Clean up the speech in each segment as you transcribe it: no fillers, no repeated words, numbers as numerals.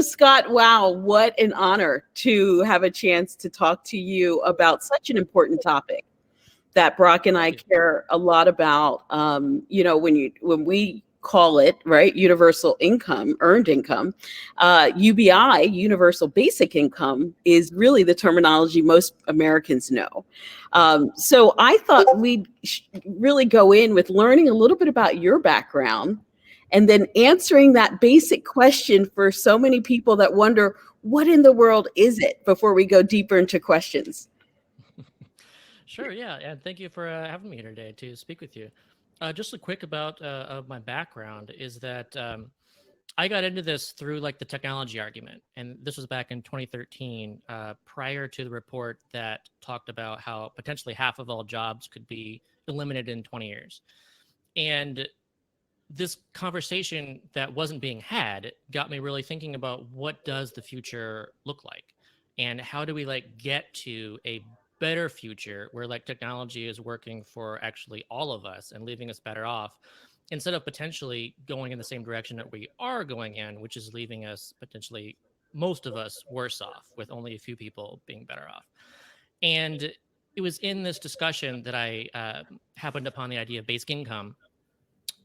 Scott, wow, what an honor to have a chance to talk to you about such an important topic that Brock and I Thank you. care a lot about. When we call it right, universal income, earned income, UBI, universal basic income, is really the terminology most Americans know. So I thought we'd really go in with learning a little bit about your background, and then answering that basic question for so many people that wonder, what in the world is it, before we go deeper into questions. Sure, yeah, and thank you for having me here today to speak with you. Just a quick about of my background is that I got into this through like the technology argument, and this was back in 2013, prior to the report that talked about how potentially half of all jobs could be eliminated in 20 years. And this conversation that wasn't being had got me really thinking about what does the future look like, and how do we like get to a better future where like technology is working for actually all of us and leaving us better off, instead of potentially going in the same direction that we are going in, which is leaving us potentially, most of us, worse off, with only a few people being better off. And it was in this discussion that I happened upon the idea of basic income,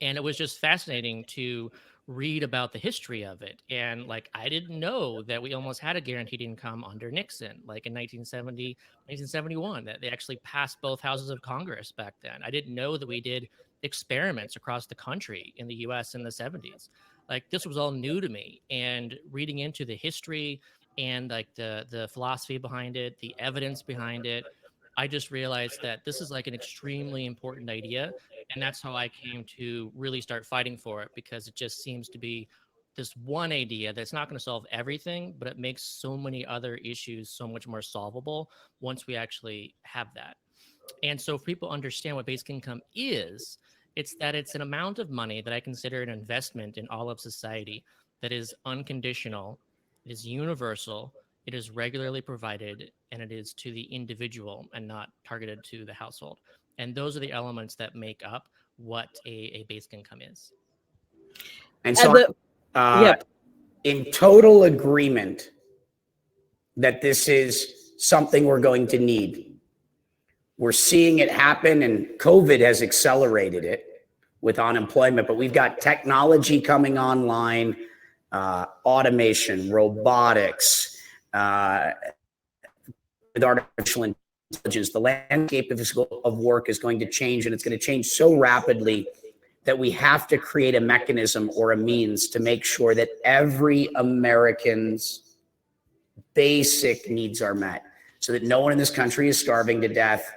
and it was just fascinating to read about the history of it. And like, I didn't know that we almost had a guaranteed income under Nixon, like in 1970, 1971, that they actually passed both houses of Congress back then. I didn't know that we did experiments across the country in the US in the 70s. Like, this was all new to me. And reading into the history and like the philosophy behind it, the evidence behind it, I just realized that this is like an extremely important idea. And that's how I came to really start fighting for it, because it just seems to be this one idea that's not going to solve everything, but it makes so many other issues so much more solvable once we actually have that. And so if people understand what basic income is, it's that it's an amount of money that I consider an investment in all of society, that is unconditional, it is universal, it is regularly provided, and it is to the individual and not targeted to the household. And those are the elements that make up what a basic income is. And And so the, uh, yeah, in total agreement that this is something we're going to need. We're seeing it happen, and COVID has accelerated it with unemployment, but we've got technology coming online, automation, robotics, with artificial intelligence. The landscape of work is going to change, and it's going to change so rapidly that we have to create a mechanism or a means to make sure that every American's basic needs are met, so that no one in this country is starving to death,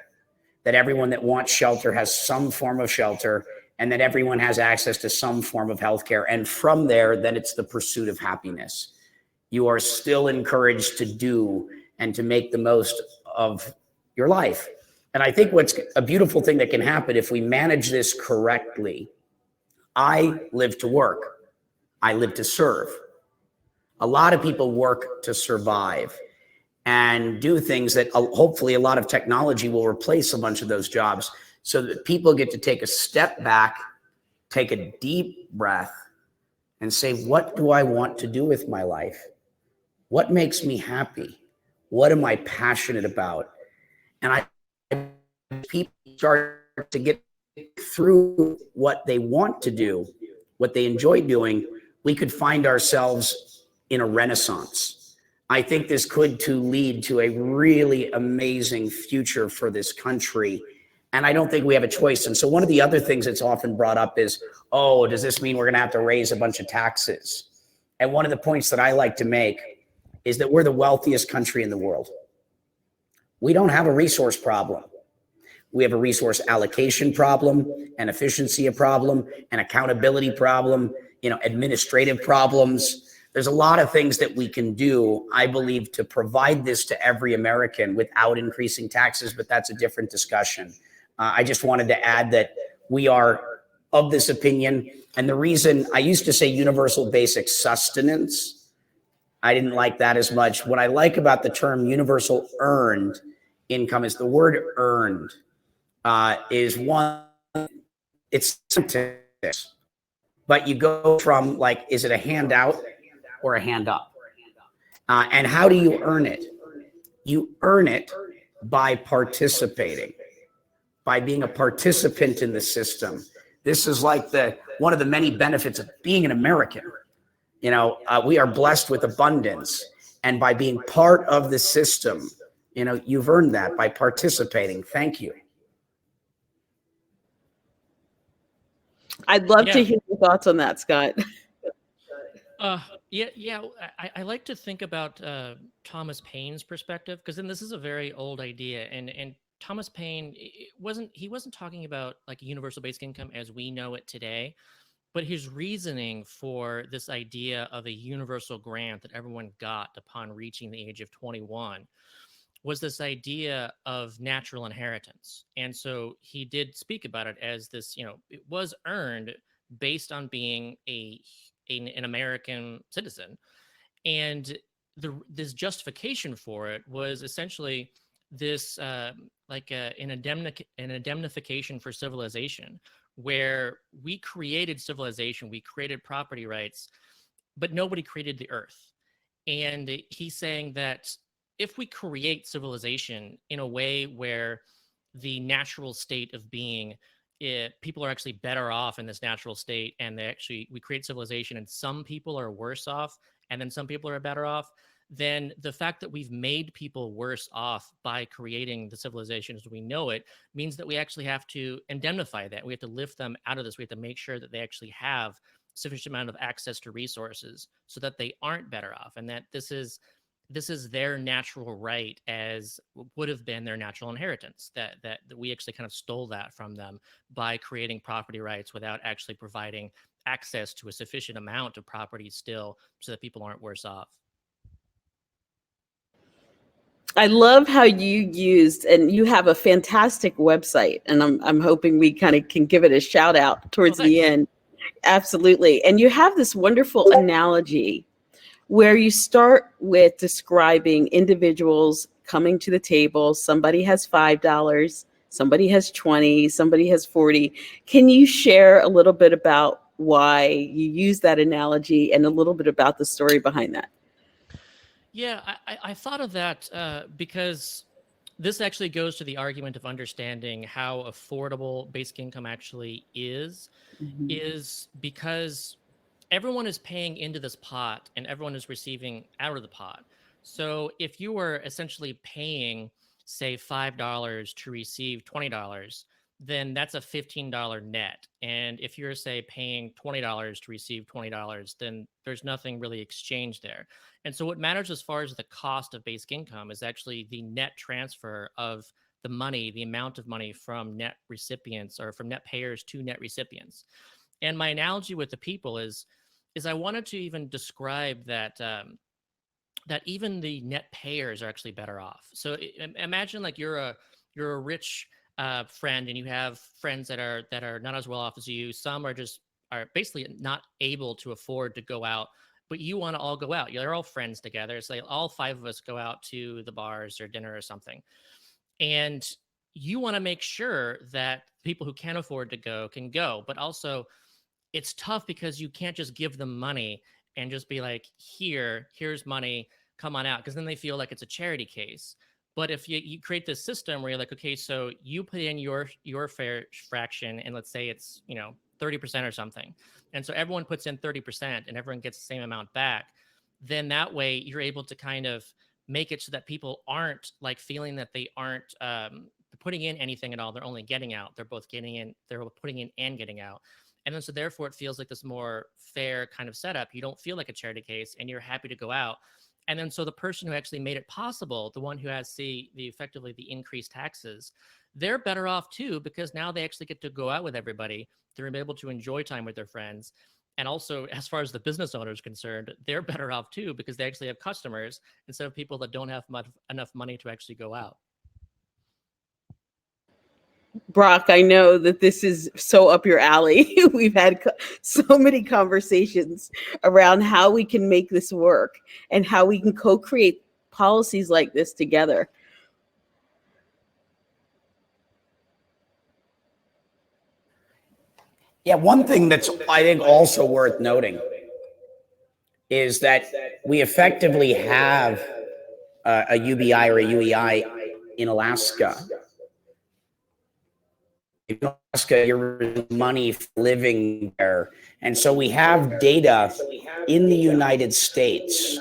that everyone that wants shelter has some form of shelter, and that everyone has access to some form of healthcare. And from there, then it's the pursuit of happiness. You are still encouraged to do and to make the most of your life. And I think what's a beautiful thing that can happen if we manage this correctly, I live to work. I live to serve. A lot of people work to survive and do things that hopefully a lot of technology will replace a bunch of those jobs, so that people get to take a step back, take a deep breath, and say, what do I want to do with my life? What makes me happy? What am I passionate about? And people start to get through what they want to do, what they enjoy doing, we could find ourselves in a renaissance. I think this could lead to a really amazing future for this country. And I don't think we have a choice. And so one of the other things that's often brought up is, oh, does this mean we're going to have to raise a bunch of taxes? And one of the points that I like to make is that we're the wealthiest country in the world. We don't have a resource problem. We have a resource allocation problem, an efficiency problem, an accountability problem, administrative problems. There's a lot of things that we can do, I believe, to provide this to every American without increasing taxes, but that's a different discussion. I just wanted to add that we are of this opinion. And the reason I used to say universal basic sustenance, I didn't like that as much. What I like about the term universal earned income is the word earned. Is one, it's but you go from like, is it a handout or a hand up? And how do you earn it? You earn it by participating, by being a participant in the system. This is like one of the many benefits of being an American. We are blessed with abundance, and by being part of the system, you've earned that by participating. Thank you. I'd love to hear your thoughts on that, Scott. Yeah. I like to think about Thomas Paine's perspective, because then this is a very old idea, and Thomas Paine he wasn't talking about like universal basic income as we know it today, but his reasoning for this idea of a universal grant that everyone got upon reaching the age of 21 was this idea of natural inheritance. And so he did speak about it as this, it was earned based on being an American citizen. And this justification for it was essentially this an indemnification for civilization, where we created civilization, we created property rights, but nobody created the earth. And he's saying that if we create civilization in a way where the natural state of being, people are actually better off in this natural state, and we create civilization and some people are worse off and then some people are better off, then the fact that we've made people worse off by creating the civilization as we know it means that we actually have to indemnify that. We have to lift them out of this. We have to make sure that they actually have sufficient amount of access to resources so that they aren't better off, and that this is their natural right, as would have been their natural inheritance, that we actually kind of stole that from them by creating property rights without actually providing access to a sufficient amount of property still, so that people aren't worse off. I love how you used, and you have a fantastic website, and I'm hoping we kind of can give it a shout out towards the end. Absolutely. And you have this wonderful analogy where you start with describing individuals coming to the table. Somebody has $5, somebody has 20, somebody has 40. Can you share a little bit about why you use that analogy and a little bit about the story behind that? Yeah, I thought of that because this actually goes to the argument of understanding how affordable basic income actually is because everyone is paying into this pot and everyone is receiving out of the pot. So if you were essentially paying, say, $5 to receive $20, then that's a $15 net. And if you're, say, paying $20 to receive $20, then there's nothing really exchanged there. And so what matters as far as the cost of basic income is actually the net transfer of the money, the amount of money from net recipients or from net payers to net recipients. And my analogy with the people is I wanted to even describe that that even the net payers are actually better off. So imagine like you're a rich friend and you have friends that are not as well off as you. Some are basically not able to afford to go out, but you want to all go out. You're all friends together. So all 5 of us go out to the bars or dinner or something. And you want to make sure that people who can afford to go can go, but also it's tough because you can't just give them money and just be like, here's money, come on out. Because then they feel like it's a charity case. But if you create this system where you're like, okay, so you put in your fair fraction, and let's say it's 30% or something, and so everyone puts in 30% and everyone gets the same amount back, then that way you're able to kind of make it so that people aren't like feeling that they aren't putting in anything at all. They're only getting out. They're both getting in. They're putting in and getting out. And then so therefore it feels like this more fair kind of setup. You don't feel like a charity case and you're happy to go out. And then so the person who actually made it possible, the one who has effectively the increased taxes, they're better off too, because now they actually get to go out with everybody. They're able to enjoy time with their friends. And also, as far as the business owner is concerned, they're better off too, because they actually have customers instead of people that don't have enough money to actually go out. Brock, I know that this is so up your alley. We've had so many conversations around how we can make this work and how we can co-create policies like this together. Yeah, one thing that's I think also worth noting is that we effectively have a UBI or a UEI in Alaska. In Alaska, you're money for living there. And so we have data in the United States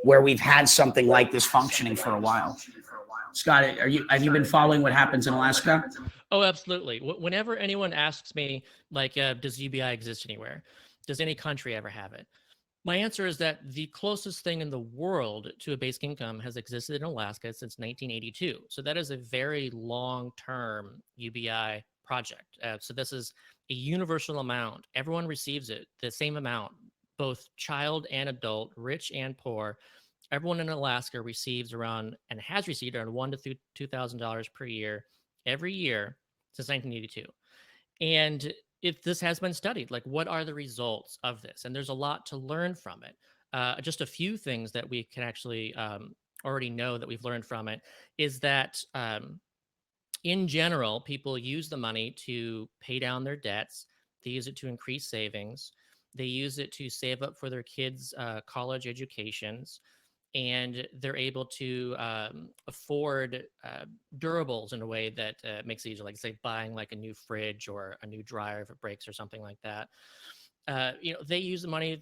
where we've had something like this functioning for a while. Scott, have you been following what happens in Alaska? Oh, absolutely. Whenever anyone asks me, like, does UBI exist anywhere? Does any country ever have it? My answer is that the closest thing in the world to a basic income has existed in Alaska since 1982. So that is a very long-term UBI project. So this is a universal amount. Everyone receives it, the same amount, both child and adult, rich and poor. Everyone in Alaska receives around and has received around $1,000 to $2,000 per year every year since 1982. And if this has been studied, like what are the results of this? And there's a lot to learn from it. Just a few things that we can actually already know that we've learned from it is that in general, people use the money to pay down their debts. They use it to increase savings. They use it to save up for their kids' college educations, and they're able to afford durables in a way that makes it easier, like say buying like a new fridge or a new dryer if it breaks or something like that. They use the money.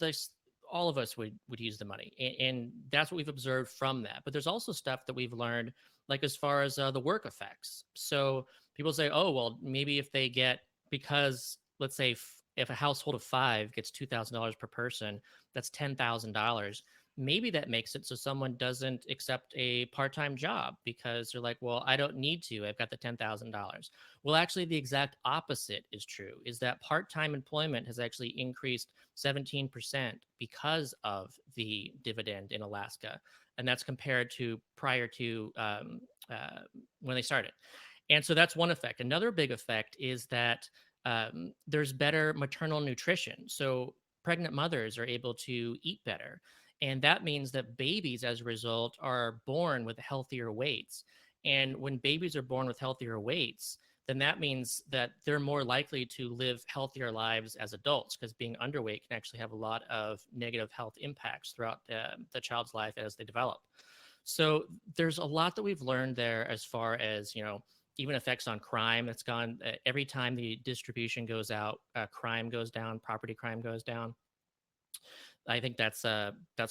All of us would use the money, and that's what we've observed from that. But there's also stuff that we've learned, like as far as the work effects. So people say, oh, well, maybe if they get, because let's say if a household of 5 gets $2,000 per person, that's $10,000. Maybe that makes it so someone doesn't accept a part-time job because they're like, well, I don't need to. I've got the $10,000. Well, actually, the exact opposite is true, is that part-time employment has actually increased 17% because of the dividend in Alaska. And that's compared to prior to when they started. And so that's one effect. Another big effect is that there's better maternal nutrition. So pregnant mothers are able to eat better. And that means that babies, as a result, are born with healthier weights. And when babies are born with healthier weights, then that means that they're more likely to live healthier lives as adults, because being underweight can actually have a lot of negative health impacts throughout the child's life as they develop. So there's a lot that we've learned there as far as, even effects on crime. It's gone every time the distribution goes out, crime goes down, property crime goes down. I think that's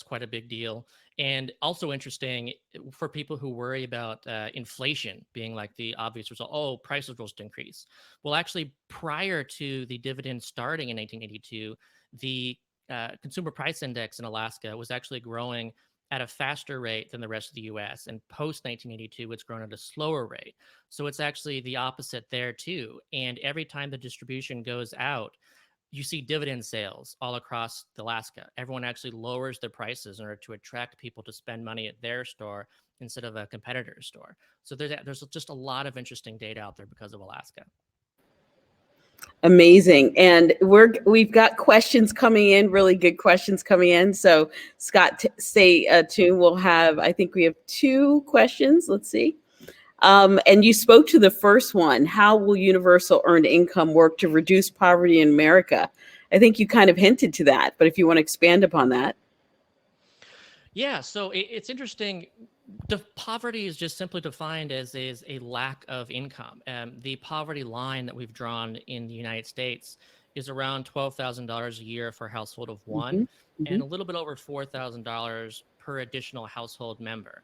quite a big deal. And also interesting for people who worry about inflation being like the obvious result. Oh, prices will just increase. Well, actually, prior to the dividend starting in 1982, the consumer price index in Alaska was actually growing at a faster rate than the rest of the US. And post 1982, it's grown at a slower rate. So it's actually the opposite there too. And every time the distribution goes out, you see dividend sales all across Alaska. Everyone actually lowers their prices in order to attract people to spend money at their store instead of a competitor's store. So there's just a lot of interesting data out there because of Alaska. Amazing. And we've got questions coming in, really good questions coming in. So Scott, stay tuned. I think we have 2 questions. Let's see. And you spoke to the first one. How will universal earned income work to reduce poverty in America? I think you kind of hinted to that, but if you want to expand upon that. Yeah, so it's interesting. The poverty is just simply defined as is a lack of income. The poverty line that we've drawn in the United States is around $12,000 a year for a household of one, and a little bit over $4,000 per additional household member.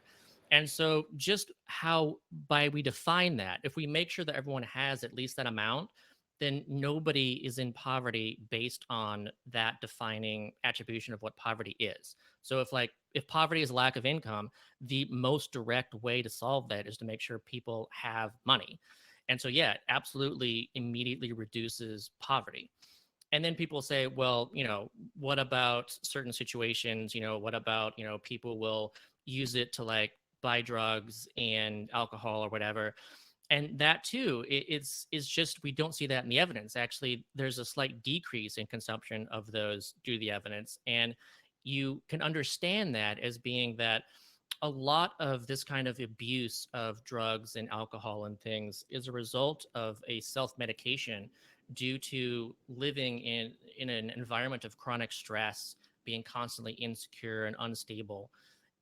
And so just how by we define that, if we make sure that everyone has at least that amount, then nobody is in poverty based on that defining attribution of what poverty is. So if poverty is lack of income, the most direct way to solve that is to make sure people have money. And so, yeah, it absolutely immediately reduces poverty. And then people say, well, what about certain situations? What about, people will use it to like buy drugs and alcohol or whatever. And that too, is just, we don't see that in the evidence. Actually, there's a slight decrease in consumption of those due to the evidence. And you can understand that as being that a lot of this kind of abuse of drugs and alcohol and things is a result of a self-medication due to living in an environment of chronic stress being constantly insecure and unstable.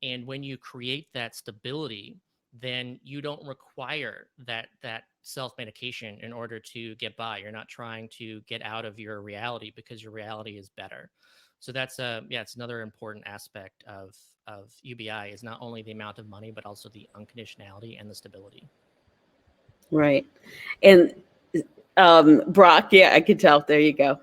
And when you create that stability, then you don't require that self-medication in order to get by. You're not trying to get out of your reality because your reality is better. So that's it's another important aspect of UBI is not only the amount of money, but also the unconditionality and the stability. Right. And Brock, yeah, I could tell. There you go.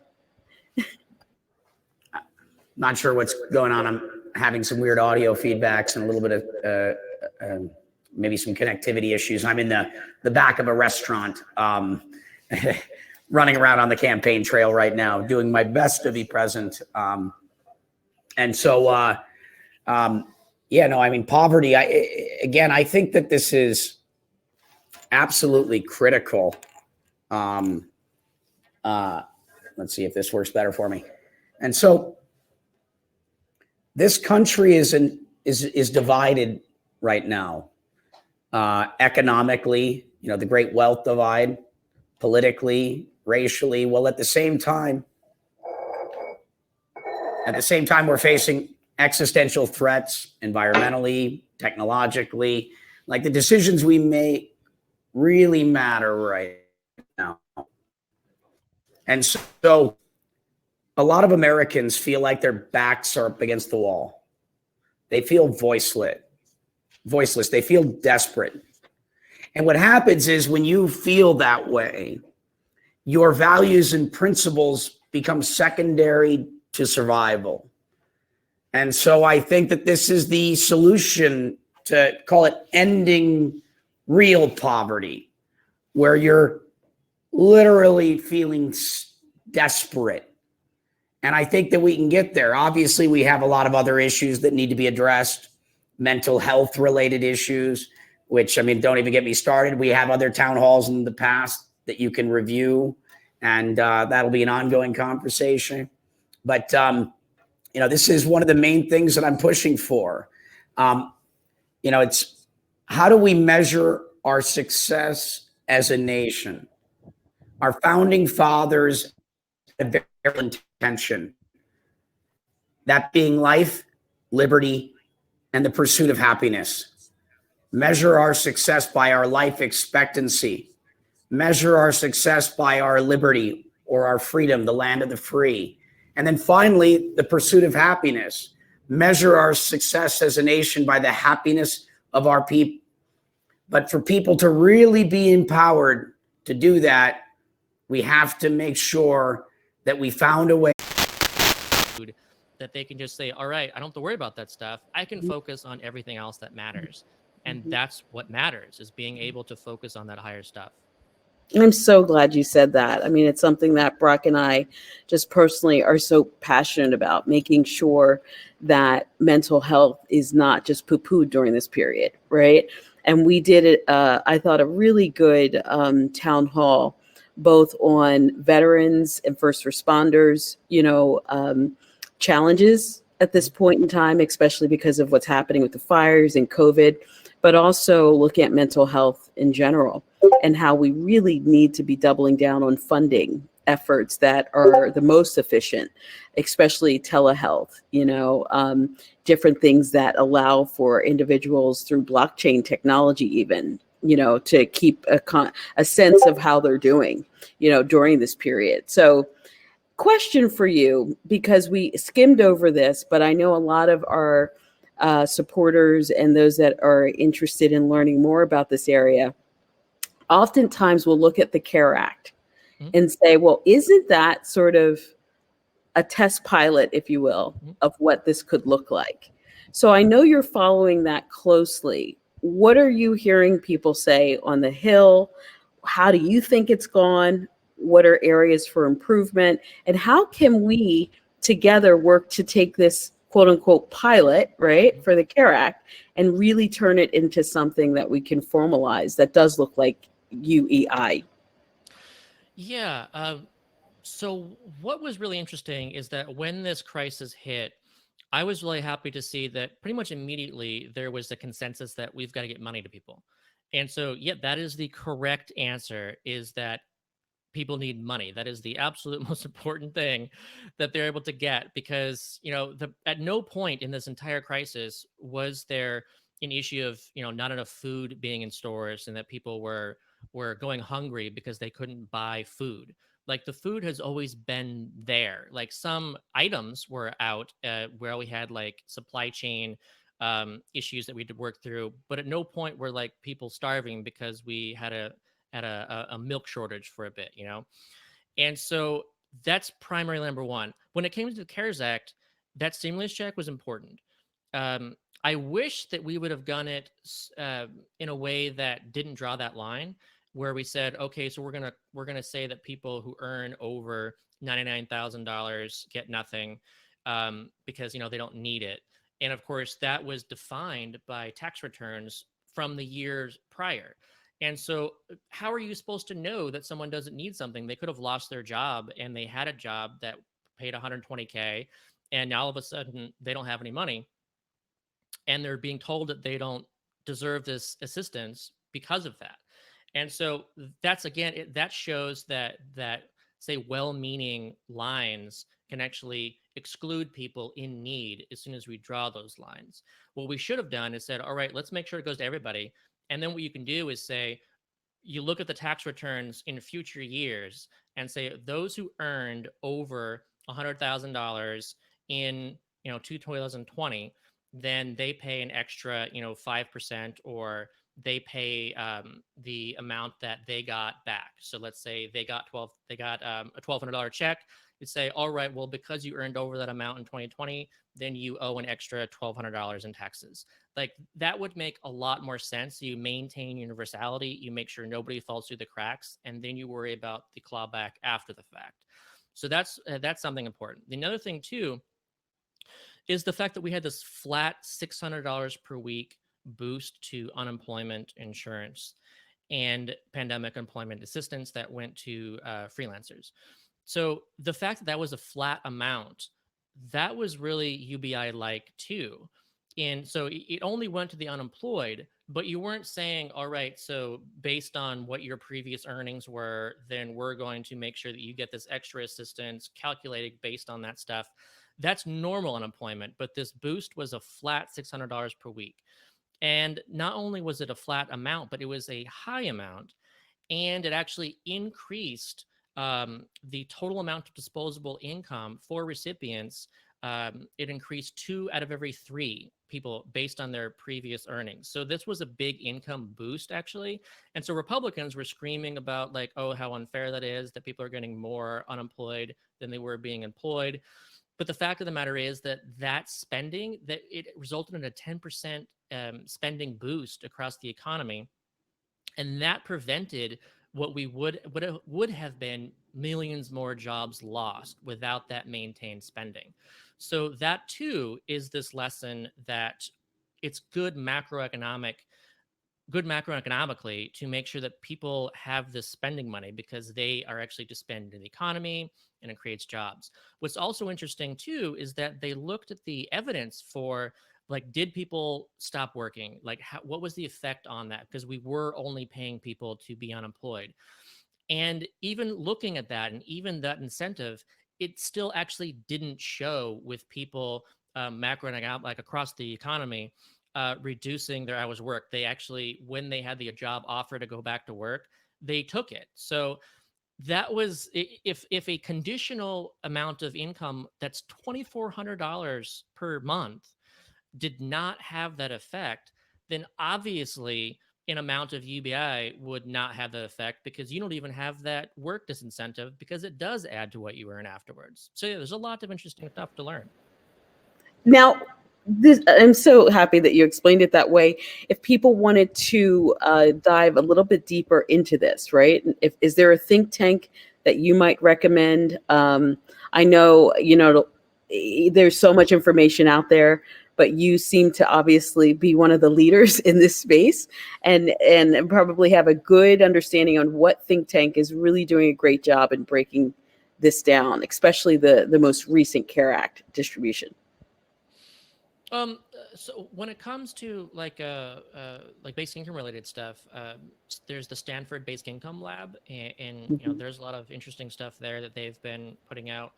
Not sure what's going on. I'm having some weird audio feedbacks and a little bit of maybe some connectivity issues. I'm in the back of a restaurant, running around on the campaign trail right now, doing my best to be present. And so, I mean, poverty, I think that this is absolutely critical. Let's see if this works better for me. And so this country is divided right now, economically, the great wealth divide, politically, racially. Well, at the same time, we're facing existential threats environmentally, technologically. Like, the decisions we make really matter right now. And so a lot of Americans feel like their backs are up against the wall. They feel voiceless. They feel desperate. And what happens is, when you feel that way, your values and principles become secondary to survival. And so I think that this is the solution, to call it ending real poverty, where you're literally feeling desperate. And I think that we can get there. Obviously, we have a lot of other issues that need to be addressed, mental health related issues, which, I mean, don't even get me started. We have other town halls in the past that you can review, and that'll be an ongoing conversation. But, this is one of the main things that I'm pushing for. It's, how do we measure our success as a nation? Our founding fathers had a very intention, that being life, liberty, and the pursuit of happiness. Measure our success by our life expectancy. Measure our success by our liberty, or our freedom, the land of the free. And then finally, the pursuit of happiness. Measure our success as a nation by the happiness of our people. But for people to really be empowered to do that, we have to make sure that we found a way that they can just say, all right, I don't have to worry about that stuff. I can focus on everything else that matters. And that's what matters, is being able to focus on that higher stuff. I'm so glad you said that. I mean, it's something that Brock and I just personally are so passionate about, making sure that mental health is not just poo-pooed during this period, right? And we did it, I thought, a really good town hall, both on veterans and first responders, challenges at this point in time, especially because of what's happening with the fires and COVID, but also looking at mental health in general, and how we really need to be doubling down on funding efforts that are the most efficient, especially telehealth, different things that allow for individuals through blockchain technology, even, to keep a sense of how they're doing, during this period. So, question for you, because we skimmed over this, but I know a lot of our supporters and those that are interested in learning more about this area oftentimes will look at the CARE Act and say, well, isn't that sort of a test pilot, if you will, of what this could look like? So I know you're following that closely. What are you hearing people say on the Hill? How do you think it's gone? What are areas for improvement? And how can we together work to take this quote unquote pilot, right, for the CARE Act, and really turn it into something that we can formalize that does look like UEI? Yeah. So what was really interesting is that when this crisis hit, I was really happy to see that pretty much immediately there was a consensus that we've got to get money to people. And so, yeah, that is the correct answer, is that people need money. That is the absolute most important thing that they're able to get, because, at no point in this entire crisis was there an issue of, not enough food being in stores and that people were going hungry because they couldn't buy food. Like, the food has always been there. Like, some items were out where we had like supply chain issues that we had to work through, but at no point were like people starving because we had a milk shortage for a bit, And so that's primary number one. When it came to the CARES Act, that stimulus check was important. I wish that we would have done it in a way that didn't draw that line, where we said, okay, so we're gonna say that people who earn over $99,000 get nothing because they don't need it. And of course, that was defined by tax returns from the years prior. And so, how are you supposed to know that someone doesn't need something? They could have lost their job and they had a job that paid 120K, and now all of a sudden they don't have any money, and they're being told that they don't deserve this assistance because of that. And so that's, again, that shows that say well-meaning lines can actually exclude people in need as soon as we draw those lines. What we should have done is said, all right, let's make sure it goes to everybody. And then what you can do is say, you look at the tax returns in future years and say those who earned over $100,000 in 2020, then they pay an extra 5%, or they pay the amount that they got back. So let's say they got a $1,200 check. You'd say, all right, well, because you earned over that amount in 2020, then you owe an extra $1,200 in taxes. Like, that would make a lot more sense. You maintain universality, you make sure nobody falls through the cracks, and then you worry about the clawback after the fact. So that's something important. The other thing too is the fact that we had this flat $600 per week boost to unemployment insurance and pandemic employment assistance that went to freelancers. So the fact that that was a flat amount, that was really UBI-like too. And so it only went to the unemployed, but you weren't saying, all right, so based on what your previous earnings were, then we're going to make sure that you get this extra assistance calculated based on that stuff. That's normal unemployment, but this boost was a flat $600 per week. And not only was it a flat amount, but it was a high amount, and it actually increased the total amount of disposable income for recipients. It increased 2 out of every 3 people based on their previous earnings. So this was a big income boost, actually. And so Republicans were screaming about, like, oh, how unfair that is, that people are getting more unemployed than they were being employed. But the fact of the matter is that spending, that it resulted in a 10% spending boost across the economy. And that prevented what would have been millions more jobs lost without that maintained spending. So that too is this lesson that it's good macroeconomically to make sure that people have this spending money, because they are actually to spend in the economy and it creates jobs. What's also interesting too is that they looked at the evidence for, like, did people stop working? Like, what was the effect on that? Because we were only paying people to be unemployed. And even looking at that, and even that incentive, it still actually didn't show with people macroeconomic, like across the economy, reducing their hours worked. They actually, when they had the job offer to go back to work, they took it. So that was, if a conditional amount of income that's $2,400 per month did not have that effect, then obviously an amount of UBI would not have that effect, because you don't even have that work disincentive, because it does add to what you earn afterwards. So yeah, there's a lot of interesting stuff to learn. Now, I'm so happy that you explained it that way. If people wanted to dive a little bit deeper into this, right? Is there a think tank that you might recommend? I know, there's so much information out there, but you seem to obviously be one of the leaders in this space, and probably have a good understanding on what think tank is really doing a great job in breaking this down, especially the most recent CARE Act distribution. So when it comes to like basic income related stuff, there's the Stanford Basic Income Lab, and you know there's a lot of interesting stuff there that they've been putting out.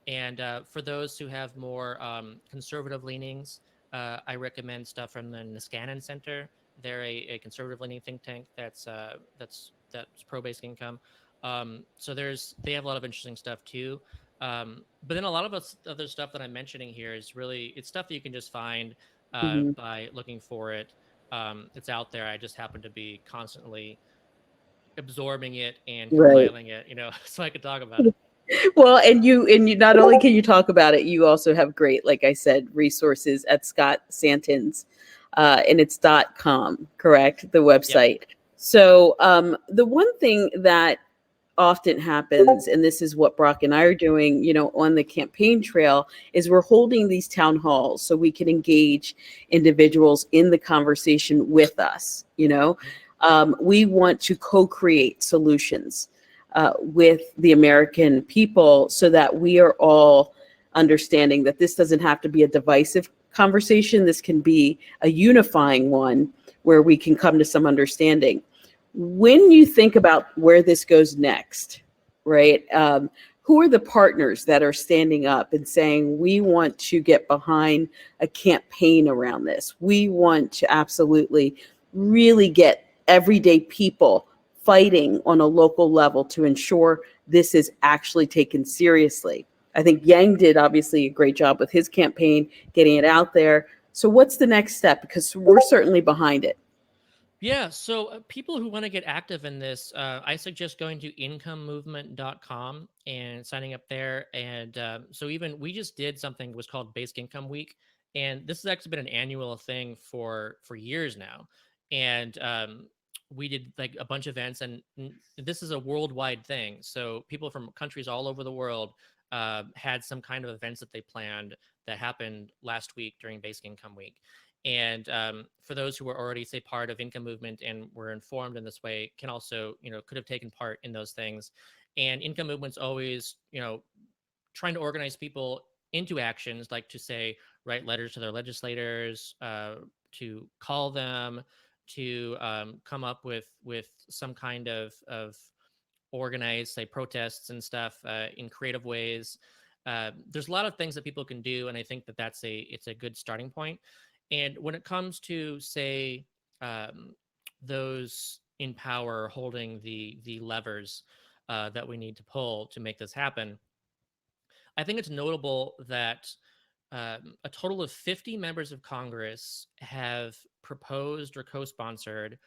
And for those who have more conservative leanings, I recommend stuff from the Niskanen Center. They're a conservative leaning think tank that's pro basic income. So they have a lot of interesting stuff too. But then a lot of other stuff that I'm mentioning here is really it's stuff that you can just find Mhm. by looking for it. It's out there. I just happen to be constantly absorbing it and Right. compiling it, so I could talk about it. Well, and you not only can you talk about it, you also have great, like I said, resources at Scott Santens, and it's .com, correct? The Yep. website. So the one thing that often happens, and this is what Brock and I are doing, on the campaign trail, is we're holding these town halls so we can engage individuals in the conversation with us. We want to co-create solutions with the American people so that we are all understanding that this doesn't have to be a divisive conversation. This can be a unifying one where we can come to some understanding. When you think about where this goes next, right? Who are the partners that are standing up and saying, we want to get behind a campaign around this? We want to absolutely really get everyday people fighting on a local level to ensure this is actually taken seriously. I think Yang did obviously a great job with his campaign, getting it out there. So what's the next step? Because we're certainly behind it. Yeah, so people who want to get active in this, I suggest going to incomemovement.com and signing up there. And so even we just did something that was called Basic Income Week, and this has actually been an annual thing for years now. And we did like a bunch of events, and this is a worldwide thing. So people from countries all over the world had some kind of events that they planned that happened last week during Basic Income Week. And for those who were already, say, part of Income Movement and were informed in this way, can also, could have taken part in those things. And Income Movement's always, trying to organize people into actions, like to say, write letters to their legislators, to call them, to come up with some kind of organized, say, protests and stuff in creative ways. There's a lot of things that people can do, and I think that it's a good starting point. And when it comes to, say, those in power holding the levers that we need to pull to make this happen, I think it's notable that a total of 50 members of Congress have proposed or co-sponsored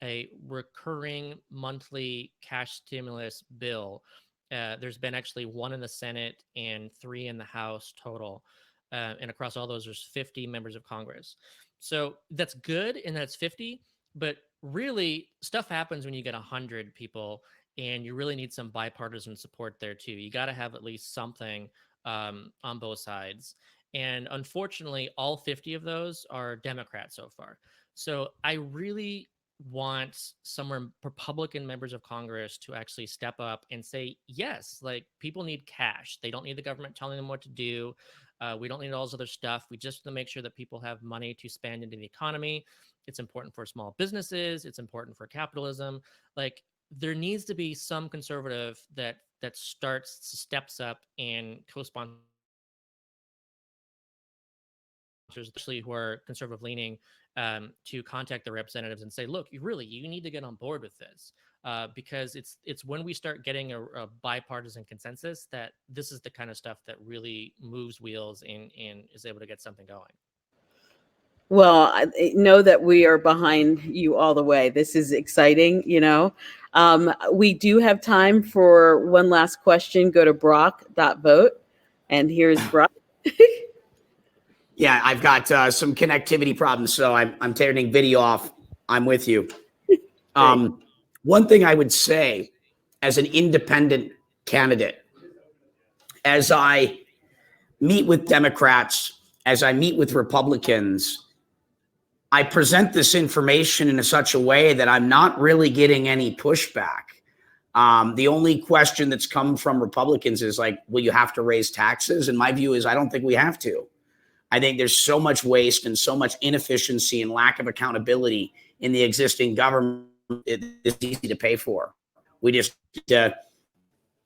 a recurring monthly cash stimulus bill. There's been actually one in the Senate and 3 in the House total. And across all those, there's 50 members of Congress. So that's good, and that's 50. But really, stuff happens when you get 100 people, and you really need some bipartisan support there too. You got to have at least something on both sides. And unfortunately, all 50 of those are Democrats so far. So I really want some Republican members of Congress to actually step up and say, yes, like people need cash. They don't need the government telling them what to do. We don't need all this other stuff. We just want to make sure that people have money to spend into the economy. It's important for small businesses. It's important for capitalism. Like there needs to be some conservative that steps up and co-sponsors, especially who are conservative leaning, to contact their representatives and say, look, you need to get on board with this, because it's when we start getting a bipartisan consensus that this is the kind of stuff that really moves wheels and is able to get something going. Well, I know that we are behind you all the way. This is exciting. We do have time for one last question. Go to brock.vote. And here's Brock. Yeah, I've got some connectivity problems, so I'm turning video off. I'm with you. One thing I would say as an independent candidate, as I meet with Democrats, as I meet with Republicans, I present this information in such a way that I'm not really getting any pushback. The only question that's come from Republicans is like, will you have to raise taxes? And my view is I don't think we have to. I think there's so much waste and so much inefficiency and lack of accountability in the existing government. It's easy to pay for. We just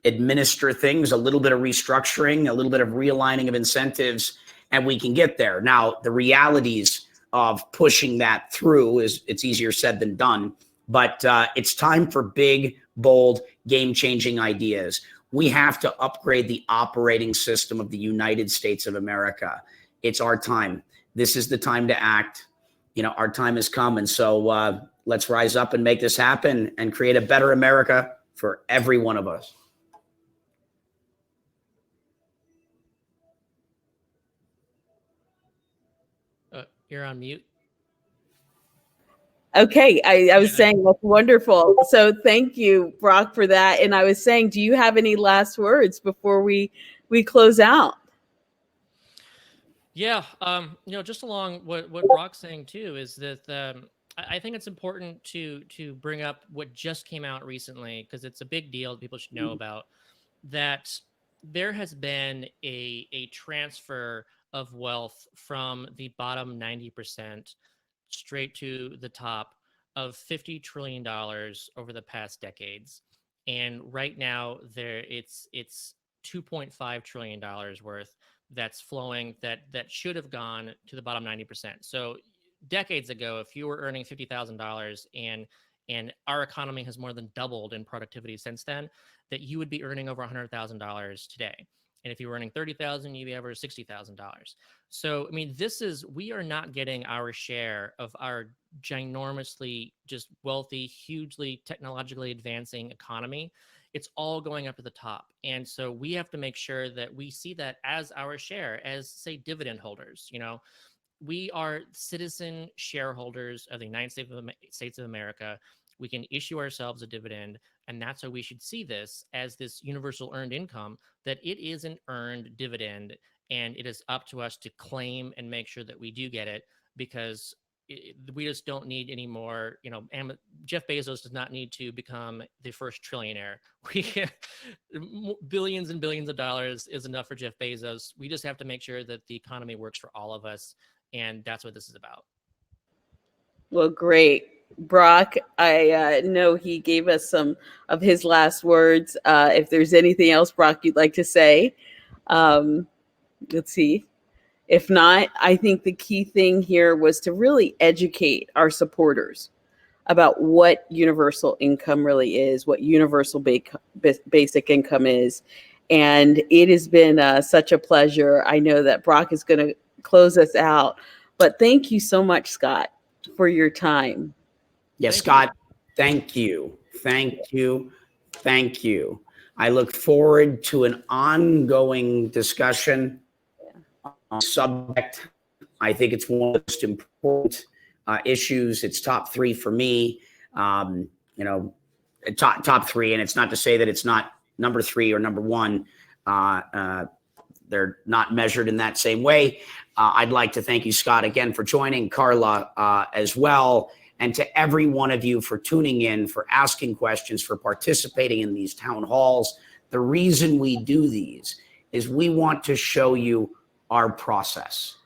administer things, a little bit of restructuring, a little bit of realigning of incentives, and we can get there. Now, the realities of pushing that through it's easier said than done, but it's time for big, bold, game-changing ideas. We have to upgrade the operating system of the United States of America. It's our time. This is the time to act. Our time has come. And so let's rise up and make this happen and create a better America for every one of us. You're on mute. Okay, I was saying that's wonderful. So thank you, Brock, for that. And I was saying, do you have any last words before we close out? Yeah, just along what Brock's saying too is that I think it's important to bring up what just came out recently, because it's a big deal that people should know about, that there has been a transfer of wealth from the bottom 90% straight to the top of $50 trillion over the past decades. And right now it's $2.5 trillion worth that's flowing that should have gone to the bottom 90%. So decades ago, if you were earning $50,000 and our economy has more than doubled in productivity since then, that you would be earning over $100,000 today. And if you were earning $30,000, you'd be over $60,000. So, I mean, we are not getting our share of our ginormously just wealthy, hugely technologically advancing economy. It's all going up to the top. And so we have to make sure that we see that as our share, as, say, dividend holders. We are citizen shareholders of the United States of America. We can issue ourselves a dividend, and that's how we should see this, as this universal earned income, that it is an earned dividend, and it is up to us to claim and make sure that we do get it, because we just don't need any more. Jeff Bezos does not need to become the first trillionaire. Billions and billions of dollars is enough for Jeff Bezos. We just have to make sure that the economy works for all of us, and that's what this is about. Well, great. Brock, I know he gave us some of his last words. If there's anything else, Brock, you'd like to say, let's see. If not, I think the key thing here was to really educate our supporters about what universal income really is, what universal basic income is. And it has been such a pleasure. I know that Brock is going to close us out, but thank you so much, Scott, for your time. Yes, Scott, thank you. Thank you. Thank you. I look forward to an ongoing discussion on the subject. I think it's one of the most important issues. It's top three for me, top three. And it's not to say that it's not number three or number one. They're not measured in that same way. I'd like to thank you, Scott, again for joining, Carla as well, and to every one of you for tuning in, for asking questions, for participating in these town halls. The reason we do these is we want to show you our process,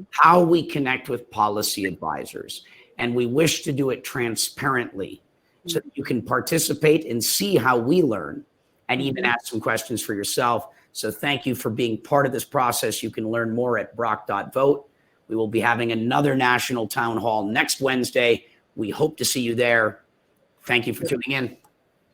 how we connect with policy advisors, and we wish to do it transparently so that you can participate and see how we learn and even ask some questions for yourself. So thank you for being part of this process. You can learn more at brock.vote. We will be having another national town hall next Wednesday. We hope to see you there. Thank you for tuning in.